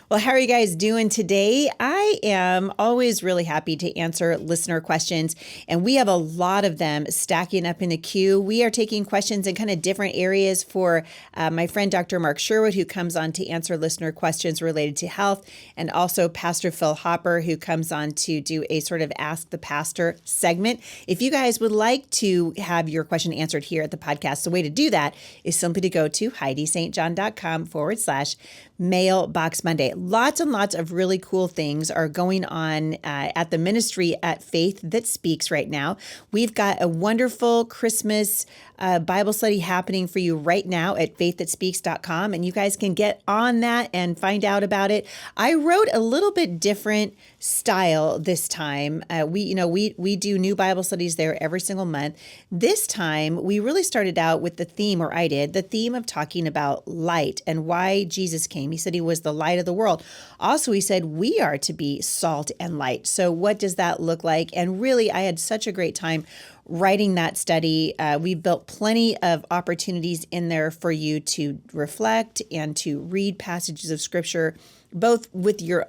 Well, how are you guys doing today? I am always really happy to answer listener questions, and we have a lot of them stacking up in the queue. We are taking questions in kind of different areas for my friend Dr. Mark Sherwood, who comes on to answer listener questions related to health, and also Pastor Phil Hopper, who comes on to do a sort of Ask the Pastor segment. If you guys would like to have your question answered here at the podcast, the way to do that is simply to go to HeidiSt.John.com/Mailbox Monday. Lots and lots of really cool things are going on at the ministry at Faith That Speaks right now. We've got a wonderful Christmas Bible study happening for you right now at faiththatspeaks.com, and you guys can get on that and find out about it. I wrote a little bit different style this time. We do new Bible studies there every single month. This time we really started out with the theme, or I did, the theme of talking about light and why Jesus came. He said he was the light of the world. Also, he said we are to be salt and light. So what does that look like? And really, I had such a great time writing that study. We built plenty of opportunities in there for you to reflect and to read passages of scripture, both with your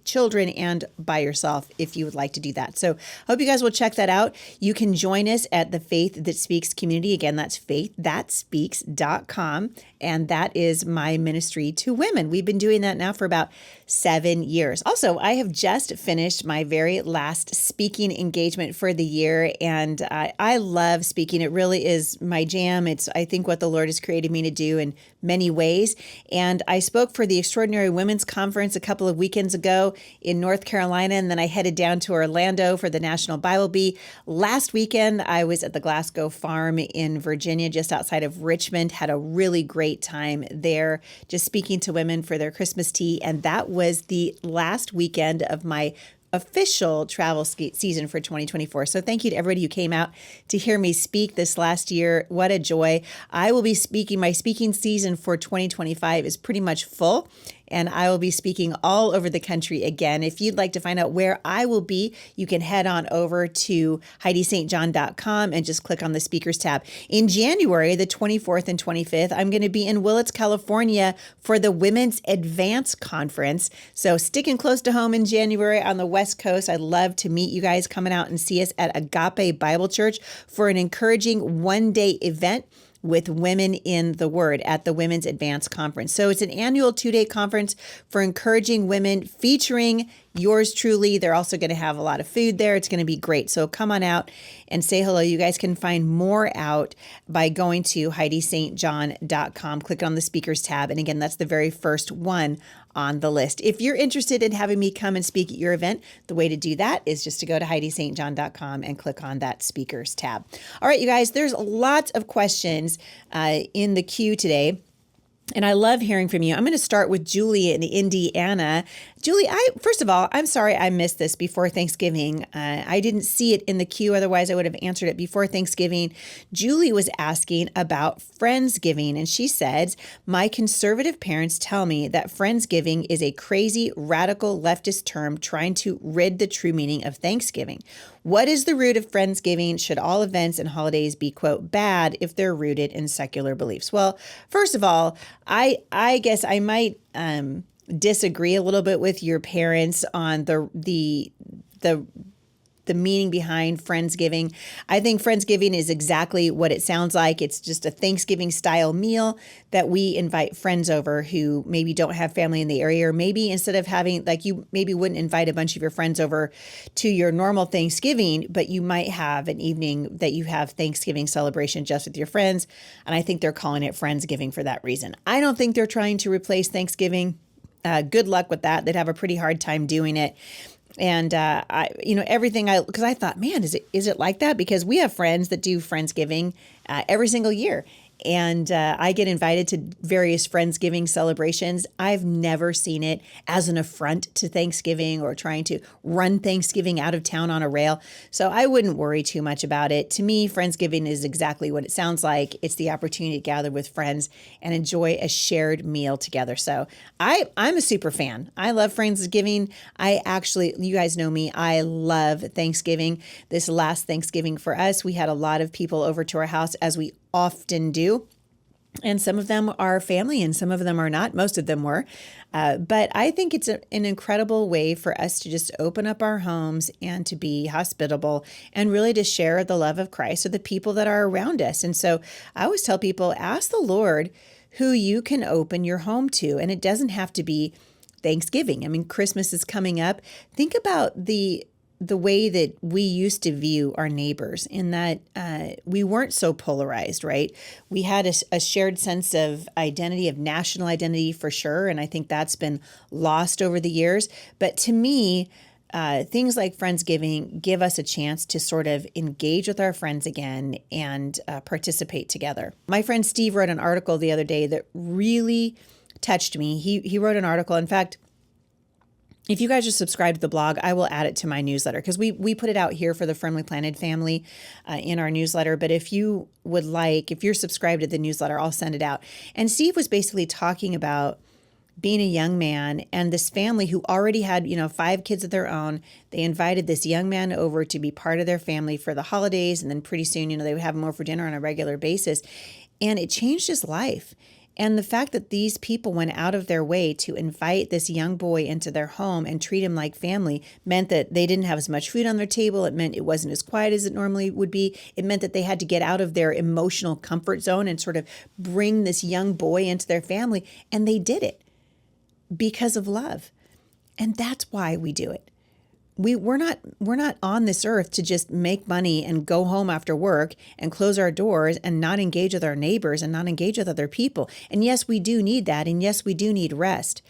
children and by yourself, if you would like to do that. So I hope you guys will check that out. You can join us at the Faith That Speaks community. Again, that's faiththatspeaks.com. And that is my ministry to women. We've been doing that now for about 7 years. Also, I have just finished my very last speaking engagement for the year. And I love speaking. It really is my jam. It's, I think, what the Lord has created me to do in many ways. And I spoke for the Extraordinary Women's Conference a couple of weekends ago in North Carolina. And then I headed down to Orlando for the National Bible Bee. Last weekend, I was at the Glasgow Farm in Virginia, just outside of Richmond. Had a really great time there, just speaking to women for their Christmas tea. And that was the last weekend of my official travel season for 2024. So thank you to everybody who came out to hear me speak this last year. What a joy. I will be speaking. My speaking season for 2025 is pretty much full, and I will be speaking all over the country again. If you'd like to find out where I will be, you can head on over to HeidiSt.John.com and just click on the speakers tab. In January, the 24th and 25th, I'm going to be in Willits, California for the Women's Advance Conference. So sticking close to home in January on the West Coast. I'd love to meet you guys coming out and see us at Agape Bible Church for an encouraging one-day event with women in the Word at the Women's Advance Conference. So it's an annual 2-day conference for encouraging women featuring yours truly. They're also going to have a lot of food there. It's going to be great. So come on out and say hello. You guys can find more out by going to HeidiSt.John.com. Click on the speakers tab. And again, that's the very first one on the list. If you're interested in having me come and speak at your event, the way to do that is just to go to HeidiSt.John.com and click on that speakers tab. All right, you guys, there's lots of questions in the queue today. And I love hearing from you. I'm going to start with Julie in Indiana. Julie, first of all, I'm sorry I missed this before Thanksgiving. I didn't see it in the queue. Otherwise, I would have answered it before Thanksgiving. Julie was asking about Friendsgiving, and she says, my conservative parents tell me that Friendsgiving is a crazy, radical leftist term trying to rid the true meaning of Thanksgiving. What is the root of Friendsgiving? Should all events and holidays be, quote, bad if they're rooted in secular beliefs? Well, first of all, I guess I might disagree a little bit with your parents on the meaning behind Friendsgiving. I think Friendsgiving is exactly what it sounds like. It's just a Thanksgiving style meal that we invite friends over who maybe don't have family in the area, or maybe instead of having, like, you maybe wouldn't invite a bunch of your friends over to your normal Thanksgiving, but you might have an evening that you have Thanksgiving celebration just with your friends. And I think they're calling it Friendsgiving for that reason. I don't think they're trying to replace Thanksgiving. Good luck with that. They'd have a pretty hard time doing it. And because I thought, man, is it like that? Because we have friends that do Friendsgiving every single year. And I get invited to various Friendsgiving celebrations. I've never seen it as an affront to Thanksgiving or trying to run Thanksgiving out of town on a rail. So I wouldn't worry too much about it. To me, Friendsgiving is exactly what it sounds like. It's the opportunity to gather with friends and enjoy a shared meal together. So I'm a super fan. I love Friendsgiving. You guys know me, I love Thanksgiving. This last Thanksgiving for us, we had a lot of people over to our house, as we often do. And some of them are family and some of them are not. Most of them were. But I think it's an incredible way for us to just open up our homes and to be hospitable and really to share the love of Christ with the people that are around us. And so I always tell people, ask the Lord who you can open your home to. And it doesn't have to be Thanksgiving. I mean, Christmas is coming up. Think about the way that we used to view our neighbors, in that we weren't so polarized, right? We had a shared sense of identity, of national identity for sure. And I think that's been lost over the years. But to me, things like Friendsgiving give us a chance to sort of engage with our friends again and participate together. My friend Steve wrote an article the other day that really touched me. He wrote an article. In fact, if you guys are subscribed to the blog, I will add it to my newsletter, because we put it out here for the Firmly Planted family in our newsletter. But if you would like, if you're subscribed to the newsletter, I'll send it out. And Steve was basically talking about being a young man and this family who already had, 5 kids of their own. They invited this young man over to be part of their family for the holidays. And then pretty soon, they would have him over for dinner on a regular basis. And it changed his life. And the fact that these people went out of their way to invite this young boy into their home and treat him like family meant that they didn't have as much food on their table. It meant it wasn't as quiet as it normally would be. It meant that they had to get out of their emotional comfort zone and sort of bring this young boy into their family. And they did it because of love. And that's why we do it. We're not on this earth to just make money and go home after work and close our doors and not engage with our neighbors and not engage with other people. And yes, we do need that. And yes, we do need rest.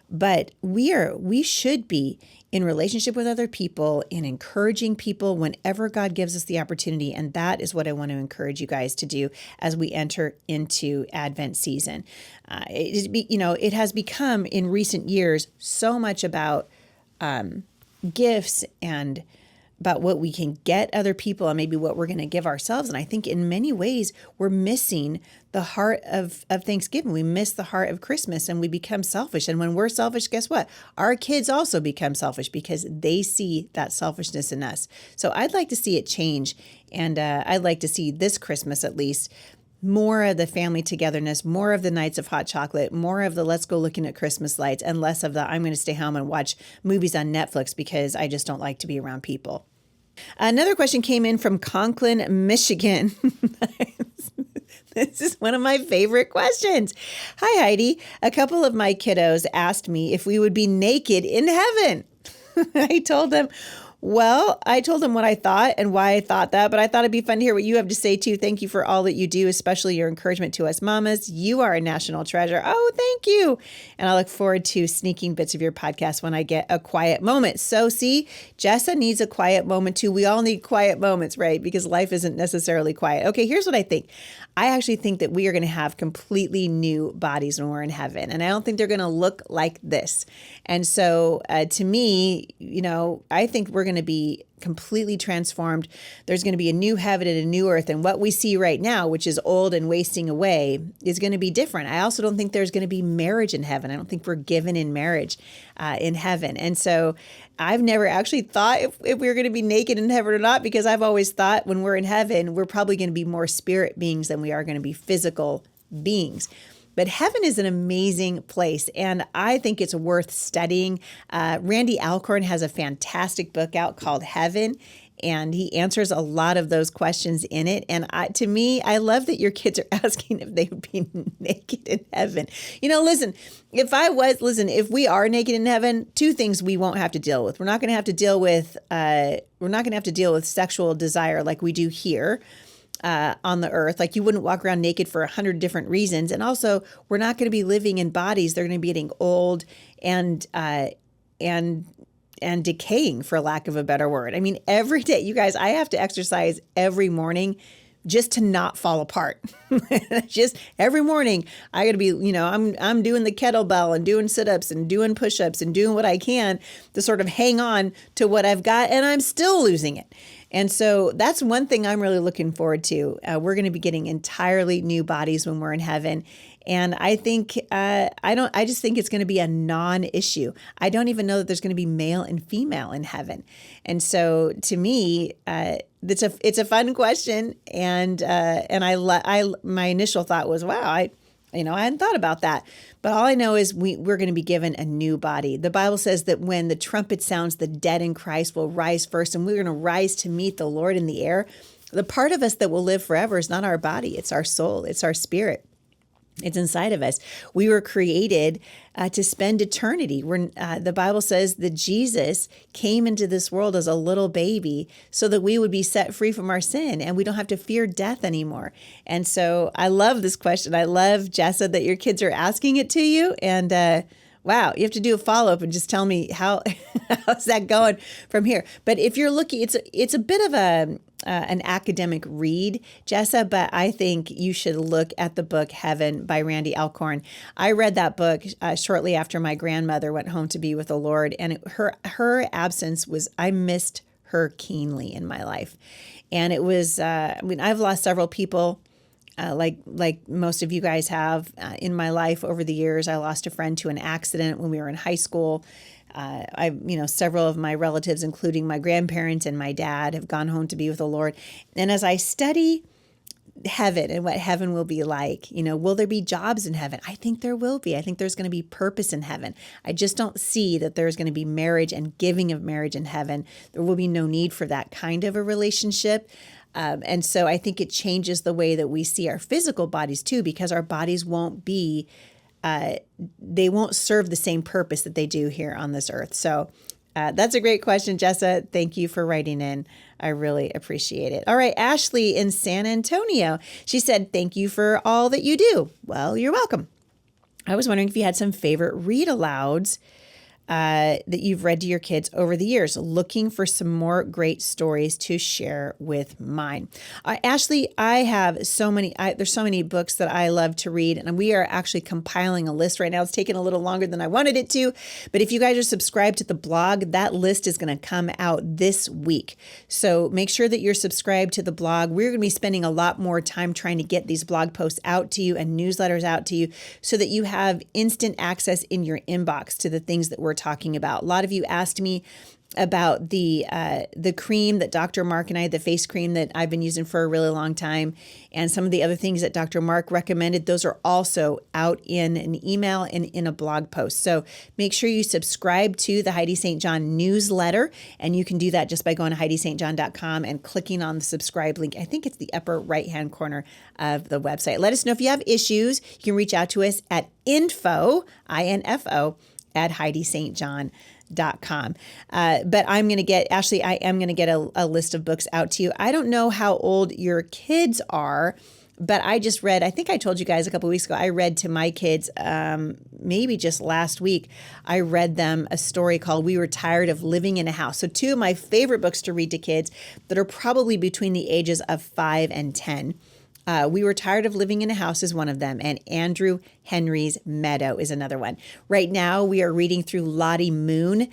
But we should be in relationship with other people and encouraging people whenever God gives us the opportunity. And that is what I want to encourage you guys to do as we enter into Advent season. It has become in recent years so much about gifts and about what we can get other people and maybe what we're going to give ourselves. And I think in many ways we're missing the heart of Thanksgiving. We miss the heart of Christmas and we become selfish. And when we're selfish, guess what? Our kids also become selfish because they see that selfishness in us. So I'd like to see it change. And I'd like to see this Christmas at least more of the family togetherness, more of the nights of hot chocolate, more of the let's go looking at Christmas lights, and less of the I'm going to stay home and watch movies on Netflix because I just don't like to be around people. Another question came in from Conklin, Michigan. This is one of my favorite questions. Hi, Heidi. A couple of my kiddos asked me if we would be naked in heaven. I told them what I thought and why I thought that, but I thought it'd be fun to hear what you have to say too. Thank you for all that you do, especially your encouragement to us mamas. You are a national treasure. Oh, thank you. And I look forward to sneaking bits of your podcast when I get a quiet moment. So see, Jessa needs a quiet moment too. We all need quiet moments, right? Because life isn't necessarily quiet. Okay, here's what I think. I actually think that we are going to have completely new bodies when we're in heaven. And I don't think they're going to look like this. And so to me, I think we're going to be completely transformed. There's going to be a new heaven and a new earth. And what we see right now, which is old and wasting away, is going to be different. I also don't think there's going to be marriage in heaven. I don't think we're given in marriage in heaven. And so I've never actually thought if we were going to be naked in heaven or not, because I've always thought when we're in heaven, we're probably going to be more spirit beings than we are going to be physical beings. But heaven is an amazing place, and I think it's worth studying. Randy Alcorn has a fantastic book out called Heaven, and he answers a lot of those questions in it. And to me, I love that your kids are asking if they would be naked in heaven. If we are naked in heaven, 2 things we won't have to deal with. We're not going to have to deal with sexual desire like we do here on the earth. Like you wouldn't walk around naked for 100 different reasons. And also we're not going to be living in bodies. They're going to be getting old and decaying, for lack of a better word. I mean, every day, you guys, I have to exercise every morning just to not fall apart. Just every morning I got to be, I'm doing the kettlebell and doing sit-ups and doing push-ups and doing what I can to sort of hang on to what I've got, and I'm still losing it. And so that's one thing I'm really looking forward to. We're going to be getting entirely new bodies when we're in heaven. And I think, I just think it's going to be a non-issue. I don't even know that there's going to be male and female in heaven. And so to me, it's a fun question. And my initial thought was, wow, I hadn't thought about that. But all I know is we're going to be given a new body. The Bible says that when the trumpet sounds, the dead in Christ will rise first, and we're going to rise to meet the Lord in the air. The part of us that will live forever is not our body. It's our soul. It's our spirit. It's inside of us. We were created to spend eternity. The Bible says that Jesus came into this world as a little baby so that we would be set free from our sin and we don't have to fear death anymore. And so I love this question. I love, Jessa, that your kids are asking it to you. And wow, you have to do a follow-up and just tell me how's that going from here. But if you're looking, it's a bit of an academic read, Jessa, but I think you should look at the book Heaven by Randy Alcorn. I read that book shortly after my grandmother went home to be with the Lord, and her absence I missed her keenly in my life. And it was, I've lost several people. Like most of you guys have in my life over the years. I lost a friend to an accident when we were in high school. Several of my relatives, including my grandparents and my dad, have gone home to be with the Lord. And as I study heaven and what heaven will be like, will there be jobs in heaven? I think there will be. I think there's going to be purpose in heaven. I just don't see that there's going to be marriage and giving of marriage in heaven. There will be no need for that kind of a relationship. And so I think it changes the way that we see our physical bodies too, because our bodies won't be, they won't serve the same purpose that they do here on this earth. So that's a great question, Jessa. Thank you for writing in. I really appreciate it. All right, Ashley in San Antonio. She said, thank you for all that you do. Well, you're welcome. I was wondering if you had some favorite read-alouds that you've read to your kids over the years, looking for some more great stories to share with mine. Ashley, I have there's so many books that I love to read, and we are actually compiling a list right now. It's taken a little longer than I wanted it to, but if you guys are subscribed to the blog, that list is going to come out this week. So make sure that you're subscribed to the blog. We're going to be spending a lot more time trying to get these blog posts out to you and newsletters out to you so that you have instant access in your inbox to the things that we're talking about. A lot of you asked me about the cream that Dr. Mark and I, the face cream that I've been using for a really long time, and some of the other things that Dr. Mark recommended. Those are also out in an email and in a blog post. So make sure you subscribe to the Heidi St. John newsletter, and you can do that just by going to HeidiSt.John.com and clicking on the subscribe link. I think it's the upper right-hand corner of the website. Let us know if you have issues. You can reach out to us at info, I-N-F-O, at HeidiSt.John.com. But I'm going to get, Ashley, I am going to get a list of books out to you. I don't know how old your kids are, but I just read, I think I told you guys a couple of weeks ago, I read to my kids, maybe just last week, I read them a story called We Were Tired of Living in a House. So two of my favorite books to read to kids that are probably between the ages of 5 and 10. We Were Tired of Living in a House is one of them, and Andrew Henry's Meadow is another one. Right now, we are reading through Lottie Moon.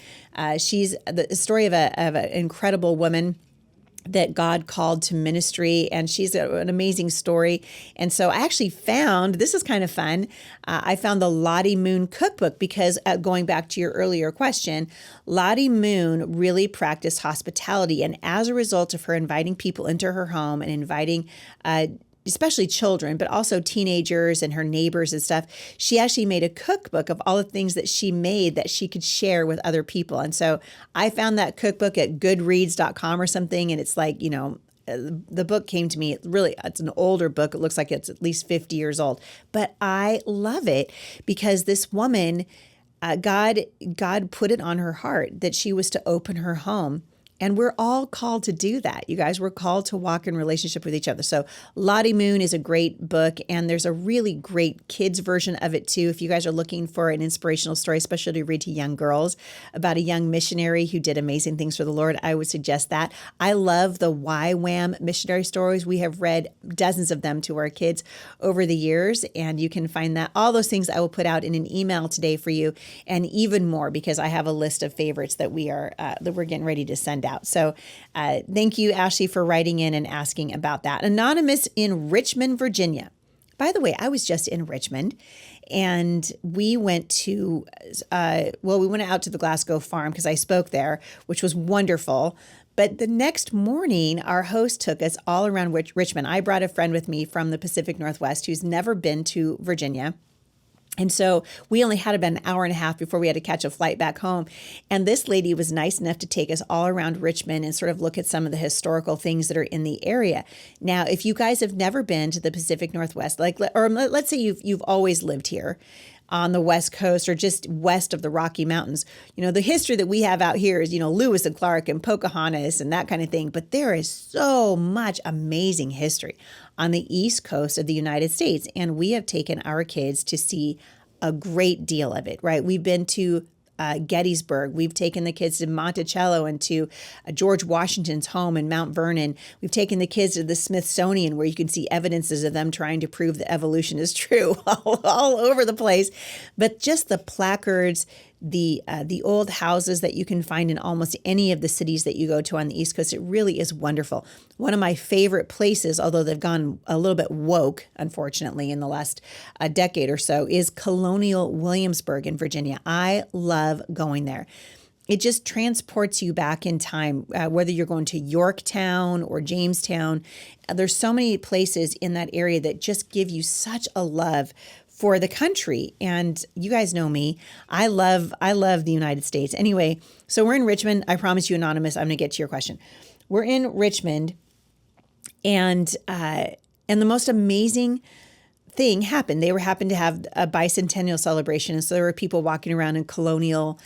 She's the story of an incredible woman that God called to ministry, and she's an amazing story. And so I actually found, this is kind of fun, I found the Lottie Moon cookbook because, going back to your earlier question, Lottie Moon really practiced hospitality, and as a result of her inviting people into her home and inviting especially children, but also teenagers and her neighbors and stuff, she actually made a cookbook of all the things that she made that she could share with other people. And so I found that cookbook at goodreads.com or something, and it's like, the book came to me, it's an older book. It looks like it's at least 50 years old, but I love it because this woman, God put it on her heart that she was to open her home. And we're all called to do that. You guys, we're called to walk in relationship with each other. So Lottie Moon is a great book, and there's a really great kids version of it too. If you guys are looking for an inspirational story, especially to read to young girls about a young missionary who did amazing things for the Lord, I would suggest that. I love the YWAM missionary stories. We have read dozens of them to our kids over the years, and you can find that. All those things I will put out in an email today for you, and even more because I have a list of favorites that we're getting ready to send find out. So thank you, Ashley, for writing in and asking about that. Anonymous in Richmond, Virginia. By the way, I was just in Richmond, and we went to, we went out to the Glasgow farm because I spoke there, which was wonderful. But the next morning, our host took us all around Richmond. I brought a friend with me from the Pacific Northwest who's never been to Virginia. And so we only had about an hour and a half before we had to catch a flight back home. And this lady was nice enough to take us all around Richmond and sort of look at some of the historical things that are in the area. Now, if you guys have never been to the Pacific Northwest, or let's say you've always lived here on the West Coast or just west of the Rocky Mountains, the history that we have out here is, Lewis and Clark and Pocahontas and that kind of thing. But there is so much amazing history on the East Coast of the United States. And we have taken our kids to see a great deal of it, right? We've been to Gettysburg. We've taken the kids to Monticello and to George Washington's home in Mount Vernon. We've taken the kids to the Smithsonian, where you can see evidences of them trying to prove that evolution is true all over the place. But just the placards, the old houses that you can find in almost any of the cities that you go to on the East Coast, it really is wonderful. One of my favorite places, although they've gone a little bit woke, unfortunately, in the last decade or so, is Colonial Williamsburg in Virginia. I love going there. It just transports you back in time, whether you're going to Yorktown or Jamestown. There's so many places in that area that just give you such a love for the country. And you guys know me. I love the United States. Anyway, so we're in Richmond. I promise you, Anonymous, I'm going to get to your question. We're in Richmond, and the most amazing thing happened. They happened to have a bicentennial celebration, and so there were people walking around in colonial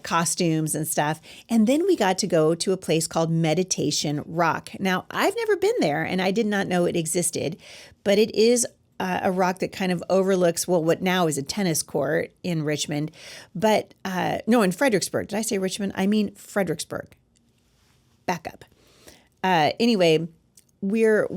costumes and stuff. And then we got to go to a place called Meditation Rock. Now, I've never been there, and I did not know it existed, but it is a rock that kind of overlooks, what now is a tennis court in Richmond, but no, in Fredericksburg. Did I say Richmond? I mean Fredericksburg. Back up. Anyway, we're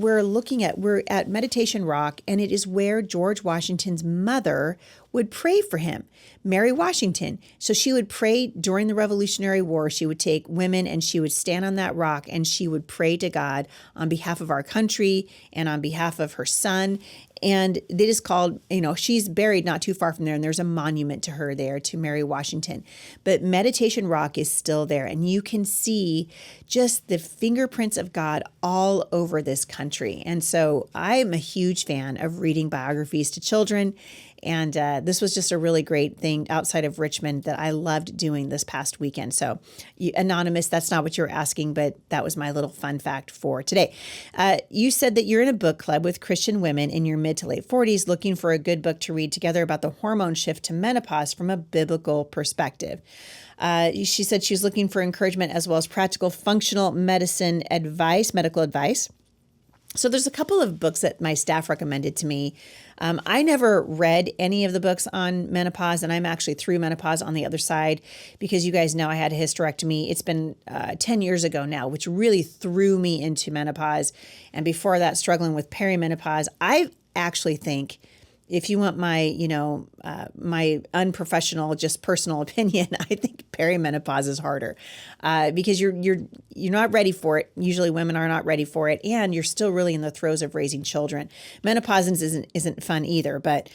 at Meditation Rock, and it is where George Washington's mother would pray for him, Mary Washington. So she would pray during the Revolutionary War. She would take women and she would stand on that rock and she would pray to God on behalf of our country and on behalf of her son. And it is called, she's buried not too far from there, and there's a monument to her there, to Mary Washington. But Meditation Rock is still there, and you can see just the fingerprints of God all over this country. And so I'm a huge fan of reading biographies to children. And this was just a really great thing outside of Richmond that I loved doing this past weekend. So, Anonymous, that's not what you were asking, but that was my little fun fact for today. You said that you're in a book club with Christian women in your mid to late 40s looking for a good book to read together about the hormone shift to menopause from a biblical perspective. She said she was looking for encouragement as well as practical functional medicine advice, medical advice. So there's a couple of books that my staff recommended to me. I never read any of the books on menopause, and I'm actually through menopause on the other side because you guys know I had a hysterectomy. It's been 10 years ago now, which really threw me into menopause. And before that, struggling with perimenopause. I actually think, if you want my, my unprofessional, just personal opinion, I think perimenopause is harder because you're not ready for it. Usually women are not ready for it, and you're still really in the throes of raising children. Menopause isn't fun either, but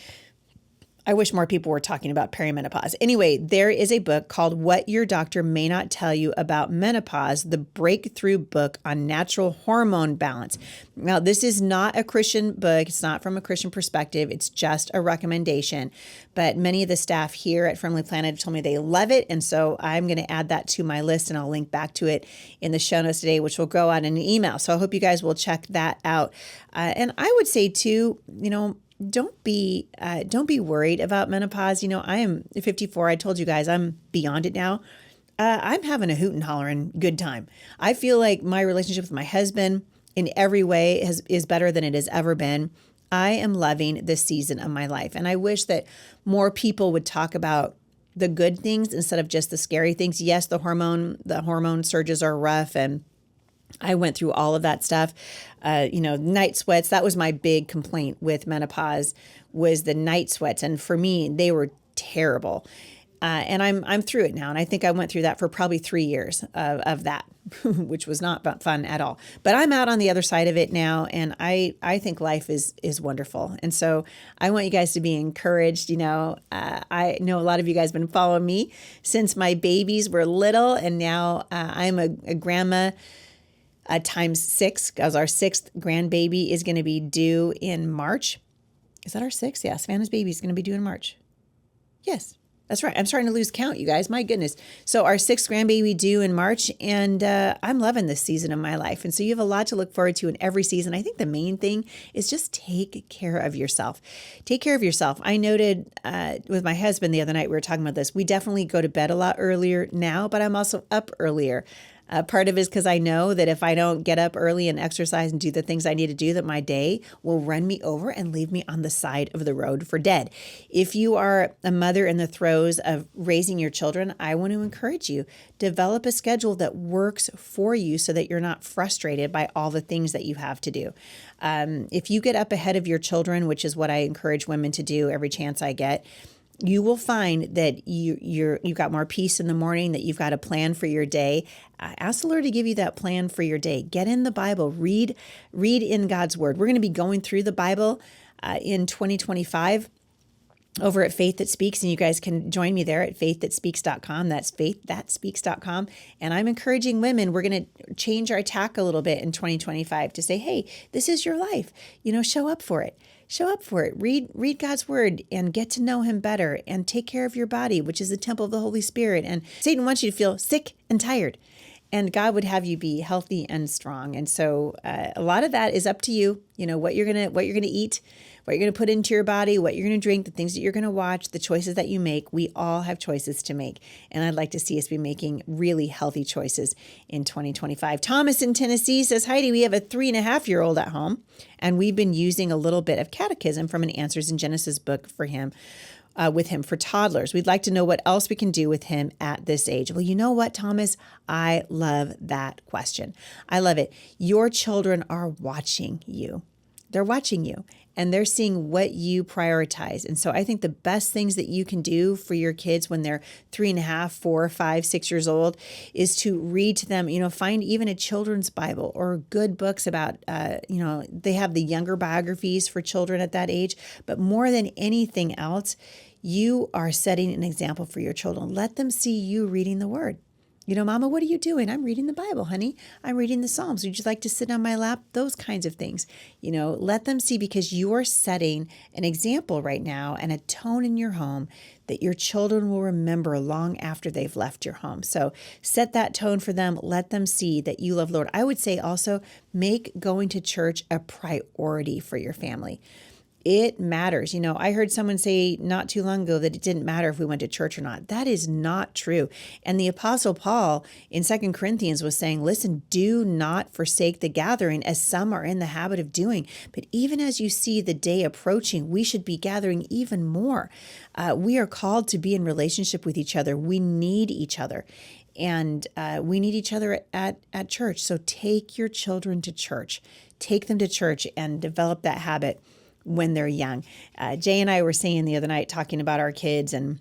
I wish more people were talking about perimenopause. Anyway, there is a book called What Your Doctor May Not Tell You About Menopause, the breakthrough book on natural hormone balance. Now, this is not a Christian book. It's not from a Christian perspective. It's just a recommendation. But many of the staff here at Friendly Planet told me they love it. And so I'm going to add that to my list, and I'll link back to it in the show notes today, which will go out in an email. So I hope you guys will check that out. And I would say too, don't be worried about menopause. I am 54. I told you guys I'm beyond it now. I'm having a hoot and hollering good time. I feel like my relationship with my husband in every way is better than it has ever been. I am loving this season of my life. And I wish that more people would talk about the good things instead of just the scary things. Yes, the hormone surges are rough, and I went through all of that stuff. Night sweats. That was my big complaint with menopause, was the night sweats. And for me, they were terrible. And I'm through it now. And I think I went through that for probably 3 years of that, which was not fun at all. But I'm out on the other side of it now. And I think life is wonderful. And so I want you guys to be encouraged. I know a lot of you guys have been following me since my babies were little. And now I'm a grandma times 6, because our 6th grandbaby is going to be due in March. Is that our 6th? Yeah, Savannah's baby is going to be due in March. Yes. That's right. I'm starting to lose count, you guys. My goodness. So our 6th grandbaby due in March, and I'm loving this season of my life. And so you have a lot to look forward to in every season. I think the main thing is just take care of yourself. Take care of yourself. I noted with my husband the other night, we were talking about this. We definitely go to bed a lot earlier now, but I'm also up earlier. Part of it is because I know that if I don't get up early and exercise and do the things I need to do, that my day will run me over and leave me on the side of the road for dead. If you are a mother in the throes of raising your children, I want to encourage you, develop a schedule that works for you so that you're not frustrated by all the things that you have to do. If you get up ahead of your children, which is what I encourage women to do every chance I get, you will find that you've got more peace in the morning, that you've got a plan for your day. Ask the Lord to give you that plan for your day. Get in the Bible. Read in God's Word. We're going to be going through the Bible in 2025 over at Faith That Speaks, and you guys can join me there at faiththatspeaks.com. That's faiththatspeaks.com. And I'm encouraging women, we're going to change our tack a little bit in 2025 to say, hey, this is your life. Show up for it. Show up for it. Read God's Word and get to know Him better, and take care of your body, which is the temple of the Holy Spirit. And Satan wants you to feel sick and tired, and God would have you be healthy and strong. And so a lot of that is up to you. What you're gonna eat, what you're gonna put into your body, what you're gonna drink, the things that you're gonna watch, the choices that you make. We all have choices to make, and I'd like to see us be making really healthy choices in 2025. Thomas in Tennessee says, Heidi, we have a 3.5-year-old at home, and we've been using a little bit of catechism from an Answers in Genesis book for him. With him for toddlers. We'd like to know what else we can do with him at this age. Well, you know what, Thomas? I love that question. I love it. Your children are watching you. They're watching you, and they're seeing what you prioritize. And so I think the best things that you can do for your kids when they're 3.5, 4, 5, 6 years old is to read to them, find even a children's Bible or good books about, they have the younger biographies for children at that age. But more than anything else, you are setting an example for your children. Let them see you reading the Word. Mama, what are you doing? I'm reading the Bible, honey. I'm reading the Psalms. Would you like to sit on my lap? Those kinds of things. Let them see, because you're setting an example right now and a tone in your home that your children will remember long after they've left your home. So set that tone for them. Let them see that you love the Lord. I would say also make going to church a priority for your family. It matters. I heard someone say not too long ago that it didn't matter if we went to church or not. That is not true. And the Apostle Paul in 2 Corinthians was saying, listen, do not forsake the gathering, as some are in the habit of doing. But even as you see the day approaching, we should be gathering even more. We are called to be in relationship with each other. We need each other. And we need each other at church. So take your children to church. Take them to church and develop that habit when they're young. Jay and I were saying the other night, talking about our kids, and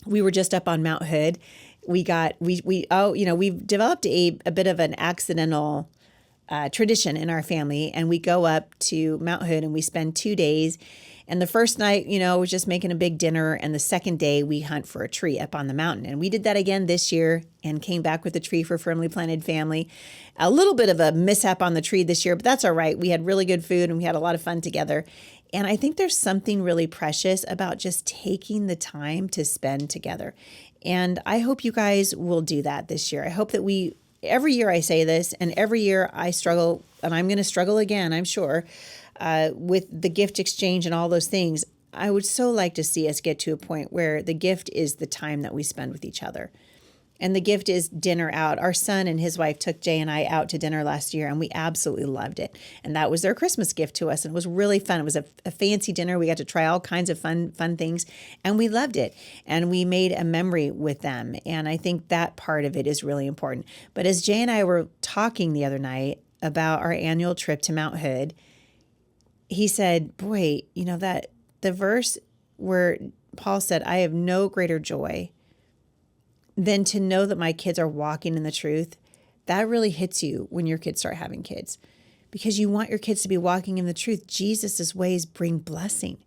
we were just up on Mount Hood. We've developed a bit of an accidental tradition in our family, and we go up to Mount Hood and we spend 2 days. And the first night, was just making a big dinner. And the second day we hunt for a tree up on the mountain. And we did that again this year and came back with a tree for Firmly Planted Family. A little bit of a mishap on the tree this year, but that's all right. We had really good food and we had a lot of fun together. And I think there's something really precious about just taking the time to spend together. And I hope you guys will do that this year. I hope that every year I say this, and every year I struggle, and I'm going to struggle again, I'm sure, with the gift exchange and all those things. I would so like to see us get to a point where the gift is the time that we spend with each other. And the gift is dinner out. Our son and his wife took Jay and I out to dinner last year, and we absolutely loved it. And that was their Christmas gift to us. And it was really fun. It was a fancy dinner. We got to try all kinds of fun things, and we loved it. And we made a memory with them. And I think that part of it is really important. But as Jay and I were talking the other night about our annual trip to Mount Hood, he said, boy, that the verse where Paul said, I have no greater joy then to know that my kids are walking in the truth, that really hits you when your kids start having kids, because you want your kids to be walking in the truth. Jesus's ways bring blessing.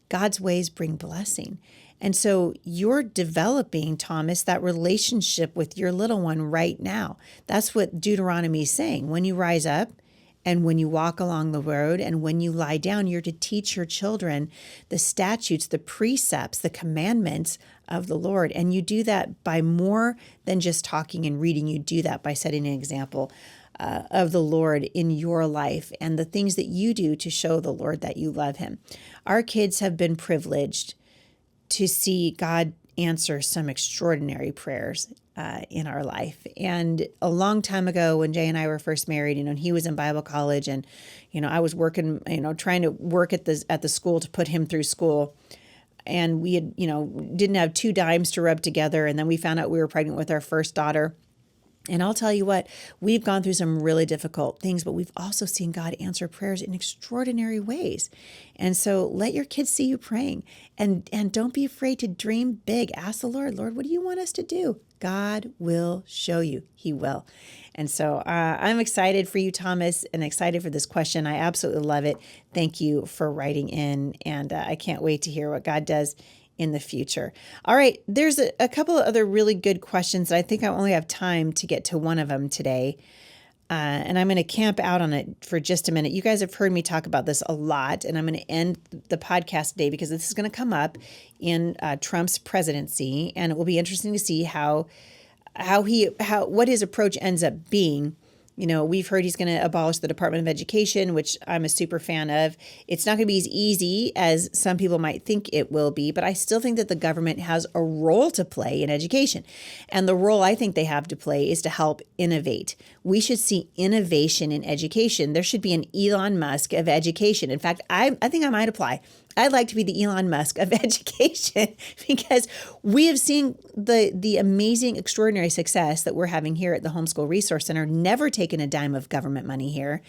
God's ways bring blessing. And so you're developing, Thomas, that relationship with your little one right now. That's what Deuteronomy is saying. When you rise up and when you walk along the road and when you lie down, you're to teach your children the statutes, the precepts, the commandments of the Lord. And you do that by more than just talking and reading. You do that by setting an example of the Lord in your life and the things that you do to show the Lord that you love him. Our kids have been privileged to see God answer some extraordinary prayers in our life. And a long time ago, when Jay and I were first married, and he was in Bible college, and I was working, trying to work at the school to put him through school, and we had, didn't have two dimes to rub together, and then we found out we were pregnant with our first daughter. And I'll tell you what, we've gone through some really difficult things, but we've also seen God answer prayers in extraordinary ways. And so let your kids see you praying, and don't be afraid to dream big. Ask the Lord, what do you want us to do? God will show you. He will. And so I'm excited for you, Thomas, and excited for this question. I absolutely love it. Thank you for writing in, and I can't wait to hear what God does in the future. All right, there's a couple of other really good questions. I think I only have time to get to one of them today, and I'm going to camp out on it for just a minute. You guys have heard me talk about this a lot, and I'm going to end the podcast today because this is going to come up in Trump's presidency, and it will be interesting to see what his approach ends up being. We've heard he's going to abolish the Department of Education, which I'm a super fan of. It's not going to be as easy as some people might think it will be, but I still think that the government has a role to play in education. And the role I think they have to play is to help innovate. We should see innovation in education. There should be an Elon Musk of education. In fact, I think I might apply. I'd like to be the Elon Musk of education, because we have seen the amazing, extraordinary success that we're having here at the Homeschool Resource Center, never taken a dime of government money here.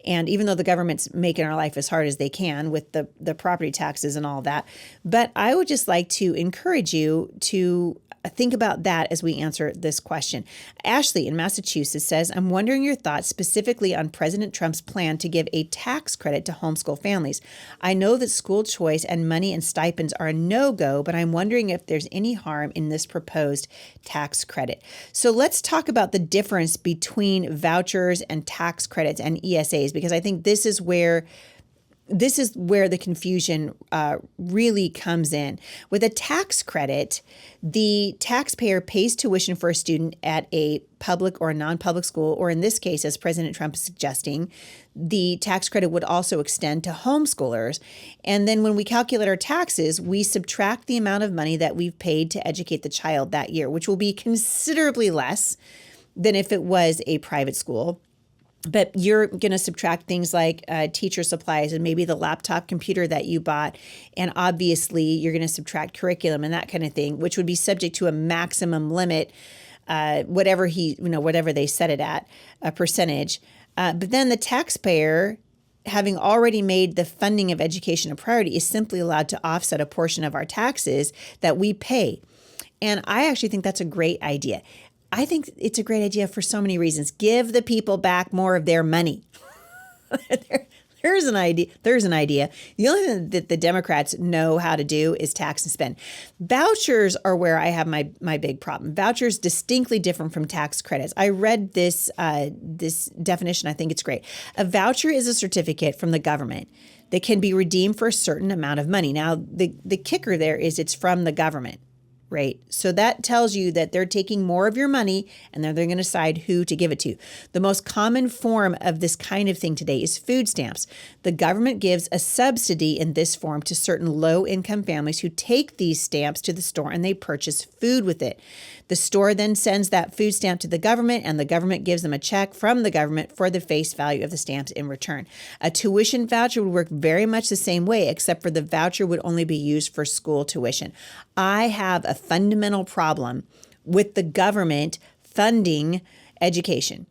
And even though the government's making our life as hard as they can with the property taxes and all that, but I would just like to encourage you to think about that as we answer this question. Ashley in Massachusetts says, I'm wondering your thoughts specifically on President Trump's plan to give a tax credit to homeschool families. I know that school choice and money and stipends are a no-go, but I'm wondering if there's any harm in this proposed tax credit. So let's talk about the difference between vouchers and tax credits and ESAs, because I think this is where the confusion really comes in. With a tax credit, the taxpayer pays tuition for a student at a public or a non-public school, or in this case, as President Trump is suggesting, the tax credit would also extend to homeschoolers. And then when we calculate our taxes, we subtract the amount of money that we've paid to educate the child that year, which will be considerably less than if it was a private school. But you're going to subtract things like teacher supplies and maybe the laptop computer that you bought. And obviously, you're going to subtract curriculum and that kind of thing, which would be subject to a maximum limit, whatever they set it at, a percentage. But then the taxpayer, having already made the funding of education a priority, is simply allowed to offset a portion of our taxes that we pay. And I actually think that's a great idea. I think it's a great idea for so many reasons. Give the people back more of their money. There's an idea. The only thing that the Democrats know how to do is tax and spend. Vouchers are where I have my big problem. Vouchers distinctly different from tax credits. I read this definition. I think it's great. A voucher is a certificate from the government that can be redeemed for a certain amount of money. Now, the kicker there is it's from the government. Right. So that tells you that they're taking more of your money and then they're going to decide who to give it to. The most common form of this kind of thing today is food stamps. The government gives a subsidy in this form to certain low-income families who take these stamps to the store and they purchase food with it. The store then sends that food stamp to the government, and the government gives them a check from the government for the face value of the stamps in return. A tuition voucher would work very much the same way, except for the voucher would only be used for school tuition. I have a fundamental problem with the government funding education.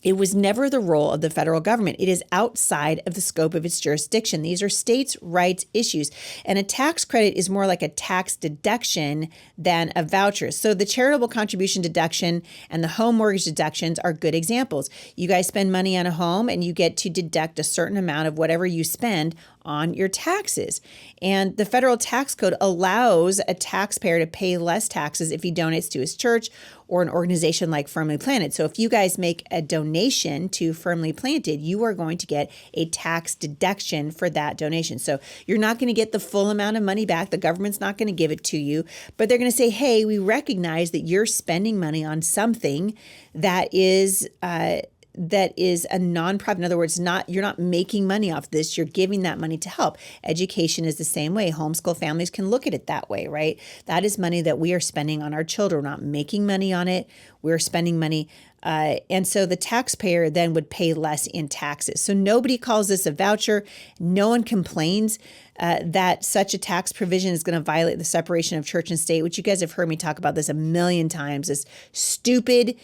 It was never the role of the federal government. It is outside of the scope of its jurisdiction. These are states' rights issues. And a tax credit is more like a tax deduction than a voucher. So the charitable contribution deduction and the home mortgage deductions are good examples. You guys spend money on a home and you get to deduct a certain amount of whatever you spend on your taxes. And the federal tax code allows a taxpayer to pay less taxes if he donates to his church or an organization like Firmly Planted. So if you guys make a donation to Firmly Planted, you are going to get a tax deduction for that donation. So you're not going to get the full amount of money back. The government's not going to give it to you, but they're going to say, hey, we recognize that you're spending money on something that is a nonprofit. In other words, you're not making money off this. You're giving that money to help. Education is the same way. Homeschool families can look at it that way, right? That is money that we are spending on our children. We're not making money on it. We're spending money. And so the taxpayer then would pay less in taxes. So nobody calls this a voucher. No one complains that such a tax provision is going to violate the separation of church and state, which you guys have heard me talk about this a million times. This stupid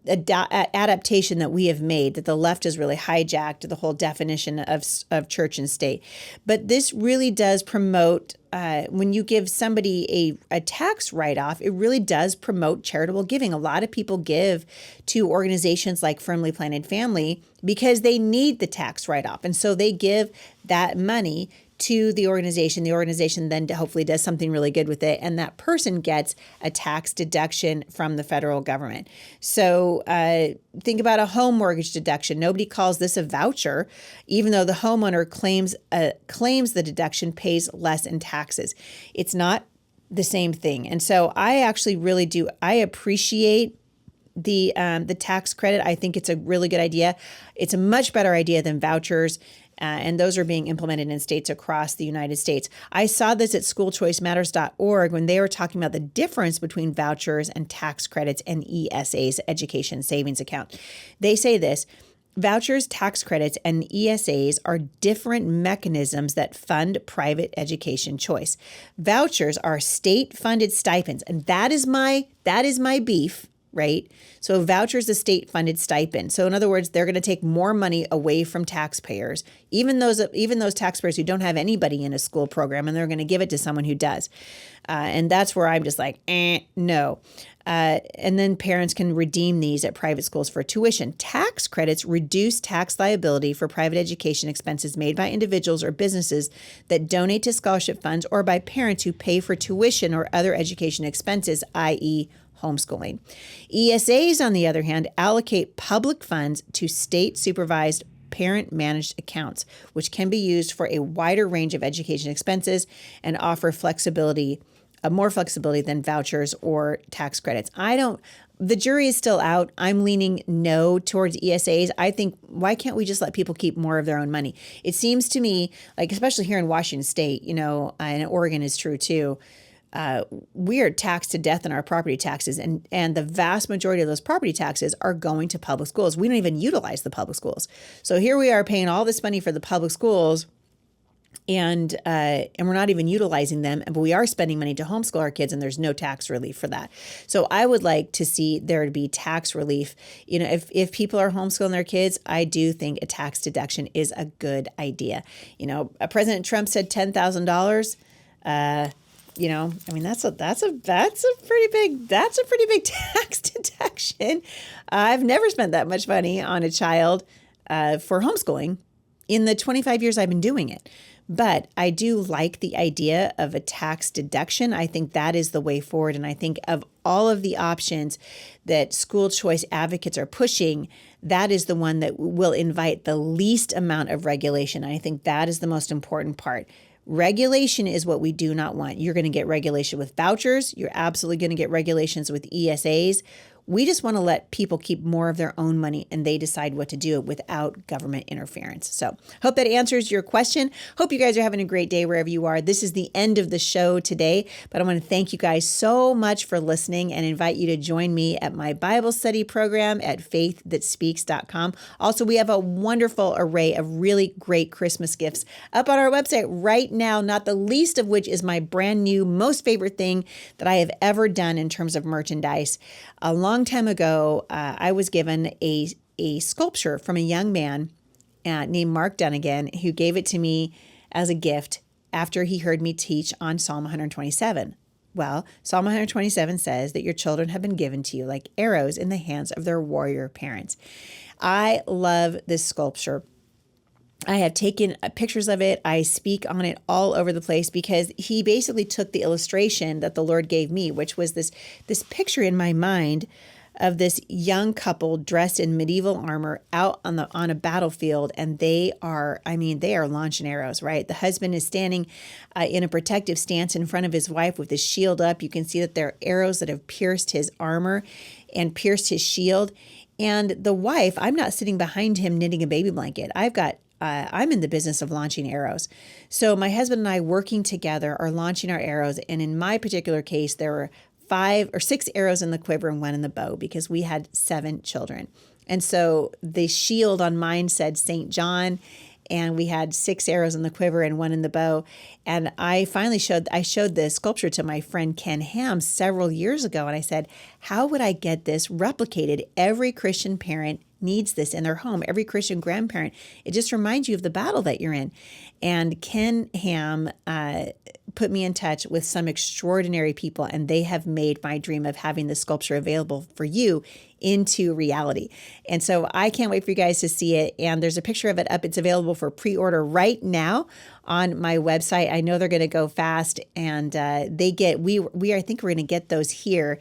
adaptation that we have made, that the left has really hijacked the whole definition of church and state. But this really does promote, when you give somebody a tax write-off, it really does promote charitable giving. A lot of people give to organizations like Firmly Planted Family because they need the tax write-off. And so they give that money to the organization. The organization then hopefully does something really good with it, and that person gets a tax deduction from the federal government. So think about a home mortgage deduction. Nobody calls this a voucher, even though the homeowner claims the deduction pays less in taxes. It's not the same thing. And so I actually really do. I appreciate the tax credit. I think it's a really good idea. It's a much better idea than vouchers. And those are being implemented in states across the United States. I saw this at schoolchoicematters.org when they were talking about the difference between vouchers and tax credits and ESAs, Education Savings Account. They say this: vouchers, tax credits, and ESAs are different mechanisms that fund private education choice. Vouchers are state-funded stipends, and that is my beef. Right? So a voucher is a state-funded stipend. So in other words, they're going to take more money away from taxpayers, even those taxpayers who don't have anybody in a school program, and they're going to give it to someone who does. And that's where I'm just like, no. And then parents can redeem these at private schools for tuition. Tax credits reduce tax liability for private education expenses made by individuals or businesses that donate to scholarship funds, or by parents who pay for tuition or other education expenses, i.e., homeschooling. ESAs, on the other hand, allocate public funds to state-supervised parent-managed accounts, which can be used for a wider range of education expenses and offer more flexibility than vouchers or tax credits. The jury is still out. I'm leaning no towards ESAs. I think, why can't we just let people keep more of their own money? It seems to me, like especially here in Washington State, and Oregon is true too, we are taxed to death on our property taxes, and the vast majority of those property taxes are going to public schools. We don't even utilize the public schools. So here we are paying all this money for the public schools, and we're not even utilizing them, but we are spending money to homeschool our kids, and there's no tax relief for that. So I would like to see there to be tax relief. If people are homeschooling their kids, I do think a tax deduction is a good idea. President Trump said $10,000. That's a pretty big tax deduction. I've never spent that much money on a child for homeschooling in the 25 years I've been doing it. But I do like the idea of a tax deduction. I think that is the way forward. And I think of all of the options that school choice advocates are pushing, that is the one that will invite the least amount of regulation. I think that is the most important part. Regulation is what we do not want. You're going to get regulation with vouchers. You're absolutely going to get regulations with ESAs. We just want to let people keep more of their own money, and they decide what to do without government interference. So hope that answers your question. Hope you guys are having a great day wherever you are. This is the end of the show today, but I want to thank you guys so much for listening and invite you to join me at my Bible study program at faiththatspeaks.com. Also, we have a wonderful array of really great Christmas gifts up on our website right now, not the least of which is my brand new most favorite thing that I have ever done in terms of merchandise. Along long time ago, I was given a sculpture from a young man named Mark Dunnigan, who gave it to me as a gift after he heard me teach on Psalm 127. Well, Psalm 127 says that your children have been given to you like arrows in the hands of their warrior parents. I love this sculpture. I have taken pictures of it. I speak on it all over the place because he basically took the illustration that the Lord gave me, which was this picture in my mind of this young couple dressed in medieval armor out on a battlefield, and they are launching arrows, right? The husband is standing in a protective stance in front of his wife with his shield up. You can see that there are arrows that have pierced his armor and pierced his shield. And the wife, I'm not sitting behind him knitting a baby blanket. I'm in the business of launching arrows. So my husband and I working together are launching our arrows. And in my particular case, there were 5 or 6 arrows in the quiver and 1 in the bow because we had 7 children. And so the shield on mine said St. John, and we had 6 arrows in the quiver and 1 in the bow. And I finally showed the sculpture to my friend Ken Ham several years ago. And I said, how would I get this replicated? Every Christian parent needs this in their home. Every Christian grandparent. It just reminds you of the battle that you're in. And Ken Ham put me in touch with some extraordinary people, and they have made my dream of having the sculpture available for you into reality. And so I can't wait for you guys to see it. And there's a picture of it up. It's available for pre-order right now on my website. I know they're going to go fast, and I think we're going to get those here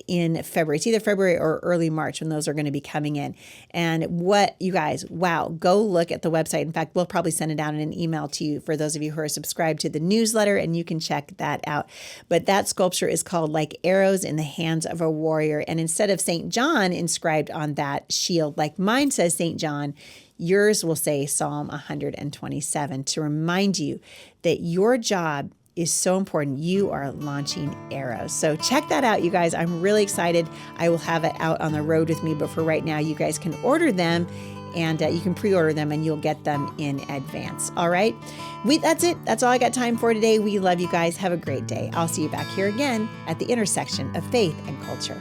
in February. It's either February or early March when those are going to be coming in. And what you guys, wow, go look at the website. In fact, we'll probably send it out in an email to you for those of you who are subscribed to the newsletter, and you can check that out. But that sculpture is called Like Arrows in the Hands of a Warrior. And instead of St. John inscribed on that shield, like mine says St. John, yours will say Psalm 127 to remind you that your job is so important. You are launching arrows. So check that out, you guys. I'm really excited. I will have it out on the road with me, but for right now, you guys can order them, and you can pre-order them, and you'll get them in advance. All right. That's it. That's all I got time for today. We love you guys. Have a great day. I'll see you back here again at the intersection of faith and culture.